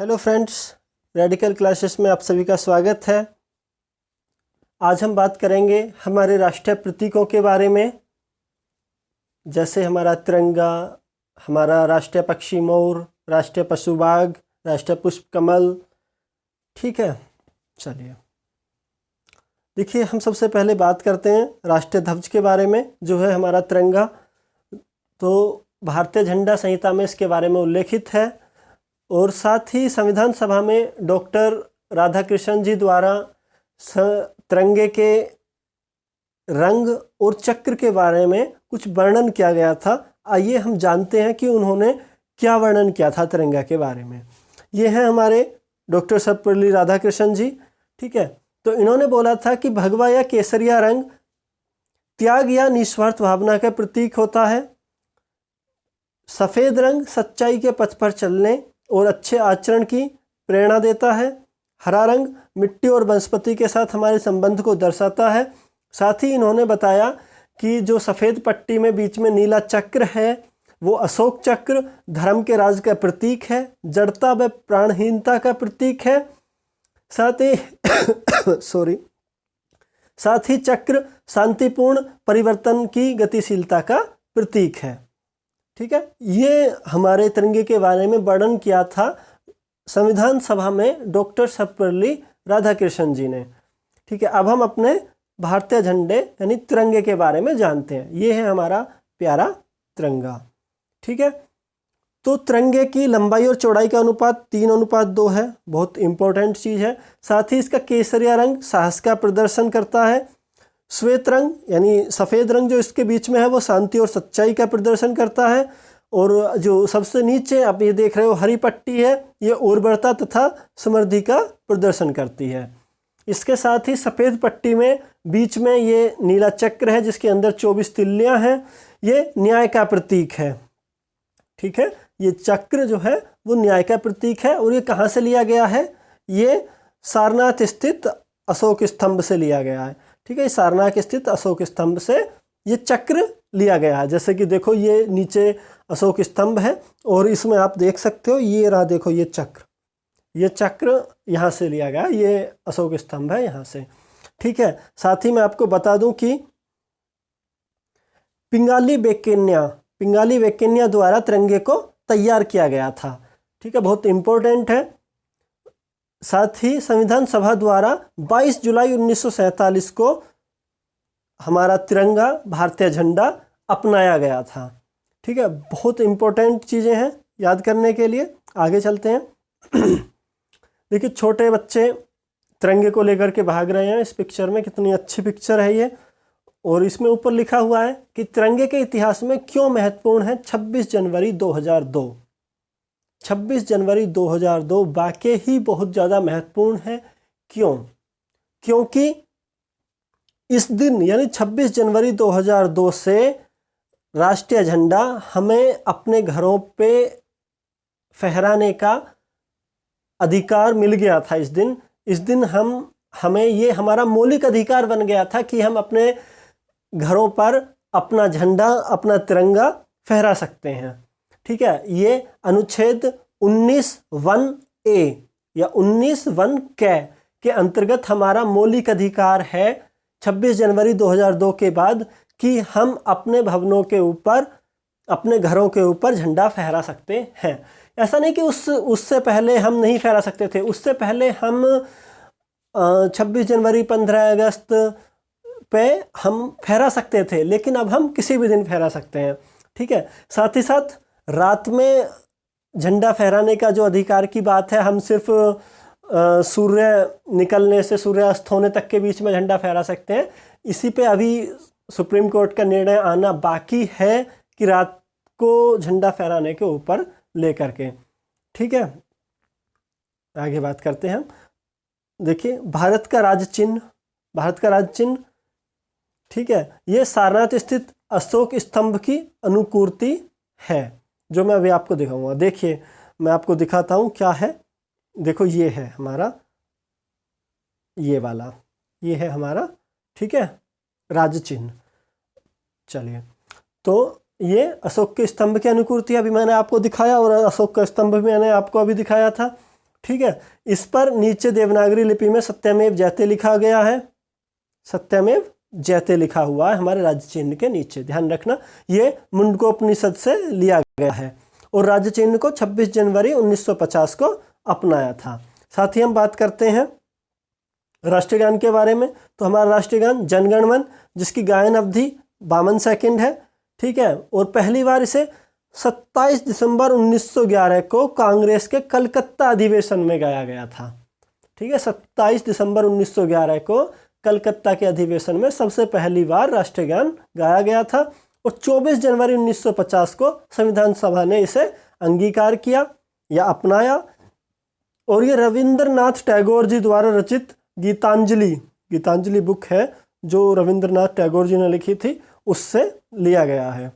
Hello friends, radical classes में आप सभी का स्वागत है। आज हम बात करेंगे हमारे राष्ट्रीय प्रतीकों के बारे में, जैसे हमारा तिरंगा, हमारा राष्ट्रीय पक्षी मोर, राष्ट्रीय पशु बाघ, राष्ट्रीय पुष्प कमल। ठीक है, चलिए देखिए, हम सबसे पहले बात करते हैं राष्ट्रीय ध्वज के बारे में, जो है हमारा तिरंगा। तो भारतीय झंडा संहिता में इसके बारे में उल्लेखित है और साथ ही संविधान सभा में डॉक्टर राधाकृष्णन जी द्वारा तिरंगे के रंग और चक्र के बारे में कुछ वर्णन किया गया था। आइए हम जानते हैं कि उन्होंने क्या वर्णन किया था तिरंगा के बारे में। ये हैं हमारे डॉक्टर सर्वपल्ली राधाकृष्णन जी। ठीक है, तो इन्होंने बोला था कि भगवा या केसरिया रंग त्याग या निस्वार्थ भावना का प्रतीक होता है। सफ़ेद रंग सच्चाई के पथ पर चलने और अच्छे आचरण की प्रेरणा देता है। हरा रंग मिट्टी और वनस्पति के साथ हमारे संबंध को दर्शाता है। साथ ही इन्होंने बताया कि जो सफ़ेद पट्टी में बीच में नीला चक्र है वो अशोक चक्र धर्म के राज का प्रतीक है, जड़ता व प्राणहीनता का प्रतीक है। साथ ही चक्र शांतिपूर्ण परिवर्तन की गतिशीलता का प्रतीक है। ठीक है, ये हमारे तिरंगे के बारे में वर्णन किया था संविधान सभा में डॉक्टर सर्वपल्ली राधाकृष्णन जी ने। ठीक है, अब हम अपने भारतीय झंडे यानी तिरंगे के बारे में जानते हैं। ये है हमारा प्यारा तिरंगा। ठीक है, तो तिरंगे की लंबाई और चौड़ाई का अनुपात 3:2 है, बहुत इंपॉर्टेंट चीज़ है। साथ ही इसका केसरिया रंग साहस का प्रदर्शन करता है। श्वेत रंग यानी सफ़ेद रंग जो इसके बीच में है वो शांति और सच्चाई का प्रदर्शन करता है। और जो सबसे नीचे आप ये देख रहे हो हरी पट्टी है, ये उर्वरता तथा समृद्धि का प्रदर्शन करती है। इसके साथ ही सफ़ेद पट्टी में बीच में ये नीला चक्र है जिसके अंदर 24 तिल्लियाँ हैं, ये न्याय का प्रतीक है। ठीक है, ये चक्र जो है वो न्याय का प्रतीक है। और ये कहाँ से लिया गया है? ये सारनाथ स्थित अशोक स्तंभ से लिया गया है। ठीक है, सारनाथ स्थित अशोक स्तंभ से ये चक्र लिया गया है। जैसे कि देखो ये नीचे अशोक स्तंभ है और इसमें आप देख सकते हो ये रहा, देखो ये चक्र यहाँ से लिया गया, ये अशोक स्तंभ है यहाँ से। ठीक है, साथ ही मैं आपको बता दूं कि पिंगाली वेकेन्या द्वारा तिरंगे को तैयार किया गया था। ठीक है, बहुत इंपॉर्टेंट है। साथ ही संविधान सभा द्वारा 22 जुलाई 1947 को हमारा तिरंगा भारतीय झंडा अपनाया गया था। ठीक है, बहुत इंपॉर्टेंट चीज़ें हैं याद करने के लिए। आगे चलते हैं। देखिए, छोटे बच्चे तिरंगे को लेकर के भाग रहे हैं। इस पिक्चर में कितनी अच्छी पिक्चर है ये। और इसमें ऊपर लिखा हुआ है कि तिरंगे के इतिहास में क्यों महत्वपूर्ण है 26 जनवरी 2002। 26 जनवरी 2002 वाकई ही बहुत ज़्यादा महत्वपूर्ण है। क्यों? क्योंकि इस दिन यानी 26 जनवरी 2002 से राष्ट्रीय झंडा हमें अपने घरों पे फहराने का अधिकार मिल गया था। इस दिन हमें ये हमारा मौलिक अधिकार बन गया था कि हम अपने घरों पर अपना झंडा, अपना तिरंगा फहरा सकते हैं। ठीक है, ये अनुच्छेद 19(1)(a) या 19(1) के अंतर्गत हमारा मौलिक अधिकार है 26 जनवरी 2002 के बाद कि हम अपने भवनों के ऊपर, अपने घरों के ऊपर झंडा फहरा सकते हैं। ऐसा नहीं कि उससे पहले हम नहीं फहरा सकते थे। उससे पहले हम 26 जनवरी 15 अगस्त पे हम फहरा सकते थे, लेकिन अब हम किसी भी दिन फहरा सकते हैं। ठीक है, साथ ही साथ रात में झंडा फहराने का जो अधिकार की बात है, हम सिर्फ सूर्य निकलने से सूर्यास्त होने तक के बीच में झंडा फहरा सकते हैं। इसी पे अभी सुप्रीम कोर्ट का निर्णय आना बाकी है कि रात को झंडा फहराने के ऊपर लेकर के। ठीक है, आगे बात करते हैं हम। देखिए, भारत का राज चिन्ह, ठीक है, ये सारनाथ स्थित अशोक स्तंभ की अनुकृति है, जो मैं अभी आपको दिखाऊंगा। देखिए, मैं आपको दिखाता हूँ क्या है। देखो, ये है हमारा, ये वाला, ये है हमारा, ठीक है, राज चिन्ह। चलिए, तो ये अशोक के स्तंभ की अनुकृति अभी मैंने आपको दिखाया और अशोक का स्तंभ भी मैंने आपको अभी दिखाया था। ठीक है। इस पर नीचे देवनागरी लिपि में सत्यमेव जयते लिखा गया है, सत्यमेव जयते लिखा हुआ है हमारे राज्य चिन्ह के नीचे, ध्यान रखना। ये मुंडकोपनिषद से लिया गया है और राज्य चिन्ह को 26 जनवरी 1950 को अपनाया था। साथ ही हम बात करते हैं राष्ट्रगान के बारे में। तो हमारा राष्ट्रगान जन गण मन, जिसकी गायन अवधि 52 सेकंड है, ठीक है। और पहली बार इसे 27 दिसंबर 1911 को कांग्रेस के कलकत्ता अधिवेशन में गाया गया था, ठीक है। 27 दिसंबर 1911 को कलकत्ता के अधिवेशन में सबसे पहली बार राष्ट्रगान गाया गया था और 24 जनवरी 1950 को संविधान सभा ने इसे अंगीकार किया या अपनाया। और ये रविंद्रनाथ टैगोर जी द्वारा रचित गीतांजलि बुक है जो रविंद्रनाथ टैगोर जी ने लिखी थी, उससे लिया गया है,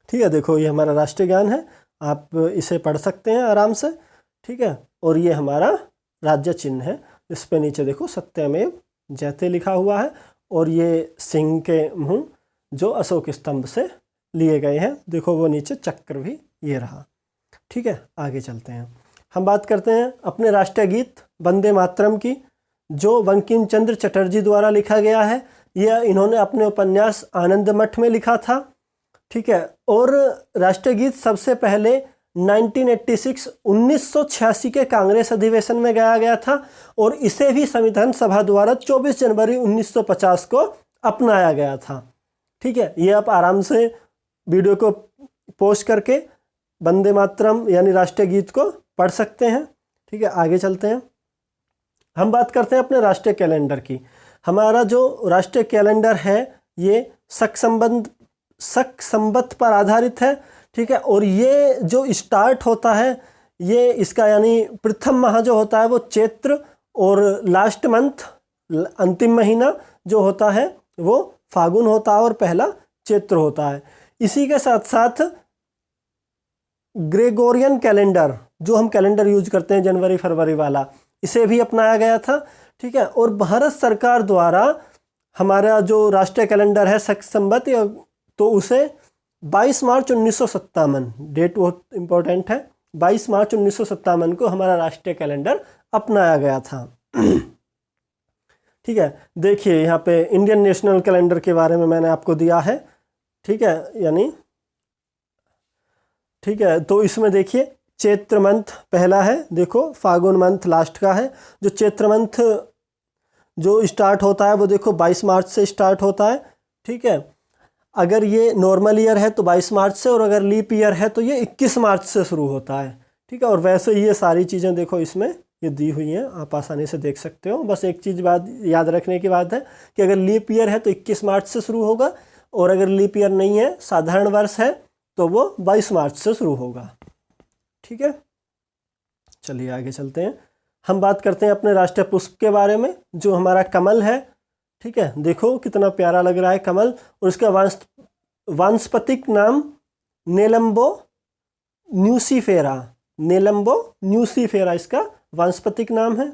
ठीक है। देखो ये हमारा राष्ट्रगान है, आप इसे पढ़ सकते हैं आराम से, ठीक है। और ये हमारा राज्य चिन्ह है, इस पे नीचे देखो सत्यमेव जयते लिखा हुआ है और ये सिंह के मुंह जो अशोक स्तंभ से लिए गए हैं, देखो वो नीचे चक्र भी ये रहा, ठीक है। आगे चलते हैं, हम बात करते हैं अपने राष्ट्रीय गीत वंदे मातरम की, जो बंकिम चंद्र चटर्जी द्वारा लिखा गया है। यह इन्होंने अपने उपन्यास आनंद मठ में लिखा था, ठीक है। और राष्ट्रीय गीत सबसे पहले 1986 के कांग्रेस अधिवेशन में गाया गया था और इसे भी संविधान सभा द्वारा 24 जनवरी 1950 को अपनाया गया था, ठीक है। ये आप आराम से वीडियो को पोस्ट करके वंदे मातरम यानी राष्ट्रीय गीत को पढ़ सकते हैं, ठीक है। आगे चलते हैं, हम बात करते हैं अपने राष्ट्रीय कैलेंडर की। हमारा जो राष्ट्रीय कैलेंडर है ये शक संवत पर आधारित है, ठीक है। और ये जो स्टार्ट होता है, ये इसका यानी प्रथम माह जो होता है वो चैत्र और लास्ट मंथ अंतिम महीना जो होता है वो फागुन होता है और पहला चैत्र होता है। इसी के साथ साथ ग्रेगोरियन कैलेंडर जो हम कैलेंडर यूज करते हैं जनवरी फरवरी वाला, इसे भी अपनाया गया था, ठीक है। और भारत सरकार द्वारा हमारा जो राष्ट्रीय कैलेंडर है शक संवत, तो उसे 22 मार्च 1957, डेट बहुत इंपॉर्टेंट है, 22 मार्च 1957 को हमारा राष्ट्रीय कैलेंडर अपनाया गया था, ठीक है। देखिए यहाँ पे इंडियन नेशनल कैलेंडर के बारे में मैंने आपको दिया है, ठीक है, यानी ठीक है। तो इसमें देखिए चैत्र मंथ पहला है, देखो फागुन मंथ लास्ट का है। जो चैत्र मंथ जो स्टार्ट होता है वो देखो 22 मार्च से स्टार्ट होता है, ठीक है। अगर ये नॉर्मल ईयर है तो 22 मार्च से, और अगर लीप ईयर है तो ये 21 मार्च से शुरू होता है, ठीक है। और वैसे ये सारी चीज़ें देखो इसमें ये दी हुई हैं, आप आसानी से देख सकते हो। बस एक चीज़ बात याद रखने की बात है कि अगर लीप ईयर है तो 21 मार्च से शुरू होगा, और अगर लीप ईयर नहीं है, साधारण वर्ष है, तो वो 22 मार्च से शुरू होगा, ठीक है। चलिए आगे चलते हैं, हम बात करते हैं अपने राष्ट्रीय पुष्प के बारे में, जो हमारा कमल है, ठीक है। देखो कितना प्यारा लग रहा है कमल, और इसका वानस्पतिक नाम नेलम्बो न्यूसीफेरा इसका वानस्पतिक नाम है,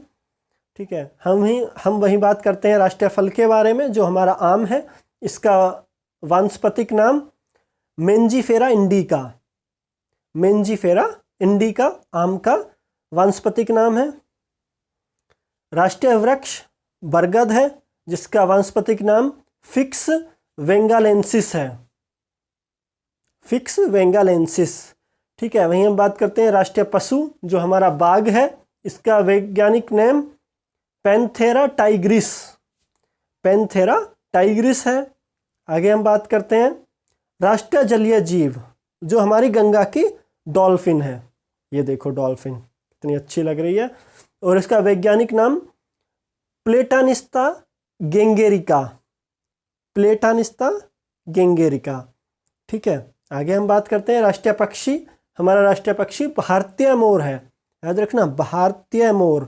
ठीक है। हम वही बात करते हैं राष्ट्रीय फल के बारे में, जो हमारा आम है, इसका वानस्पतिक नाम मेंजीफेरा इंडिका आम का वानस्पतिक नाम है। राष्ट्रीय वृक्ष बरगद है, जिसका वानस्पतिक नाम फिक्स वेंगालेंसिस है, ठीक है। वहीं हम बात करते हैं राष्ट्रीय पशु, जो हमारा बाघ है, इसका वैज्ञानिक नेम पैंथेरा टाइग्रिस है। आगे हम बात करते हैं राष्ट्रीय जलीय जीव, जो हमारी गंगा की डॉल्फिन है, ये देखो डॉल्फिन कितनी अच्छी लग रही है, और इसका वैज्ञानिक नाम प्लेटानिस्ता गेंगेरिका, ठीक है। आगे हम बात करते हैं राष्ट्रीय पक्षी, हमारा राष्ट्रीय पक्षी भारतीय मोर है, याद रखना भारतीय मोर,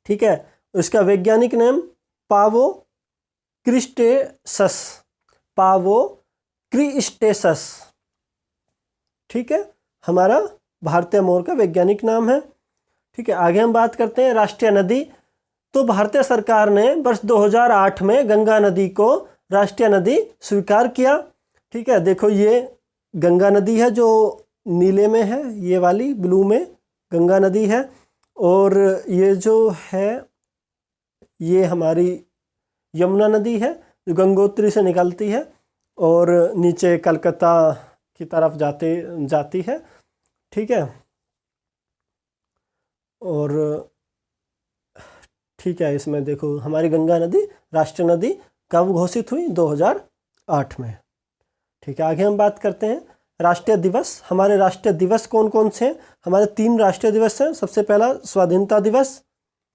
ठीक है। इसका वैज्ञानिक नाम पावो क्रिस्टेसस, ठीक है, हमारा भारतीय मोर का वैज्ञानिक नाम है, ठीक है। आगे हम बात करते हैं राष्ट्रीय नदी, तो भारतीय सरकार ने वर्ष 2008 में गंगा नदी को राष्ट्रीय नदी स्वीकार किया, ठीक है। देखो ये गंगा नदी है जो नीले में है, ये वाली ब्लू में, गंगा नदी है। और ये जो है ये हमारी यमुना नदी है जो गंगोत्री से निकलती है और नीचे कलकत्ता की तरफ जाती है। ठीक है, और ठीक है, इसमें देखो हमारी गंगा नदी राष्ट्रीय नदी कब घोषित हुई? 2008 में। ठीक है, आगे हम बात करते हैं राष्ट्रीय दिवस। हमारे राष्ट्रीय दिवस कौन कौन से हैं? हमारे 3 राष्ट्रीय दिवस हैं। सबसे पहला स्वाधीनता दिवस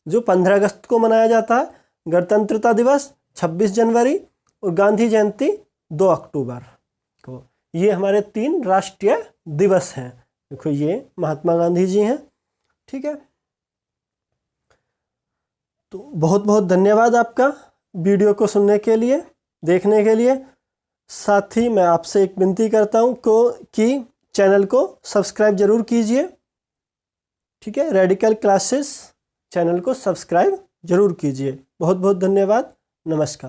जो 15 अगस्त को मनाया जाता है, गणतंत्रता दिवस 26 जनवरी और गांधी जयंती 2 अक्टूबर को। ये हमारे 3 राष्ट्रीय दिवस हैं। देखो ये महात्मा गांधी जी हैं। ठीक है, तो बहुत बहुत धन्यवाद आपका वीडियो को सुनने के लिए, देखने के लिए। साथ ही मैं आपसे एक विनती करता हूँ कि चैनल को सब्सक्राइब जरूर कीजिए। ठीक है, रेडिकल क्लासेस चैनल को सब्सक्राइब जरूर कीजिए। बहुत बहुत धन्यवाद। नमस्कार।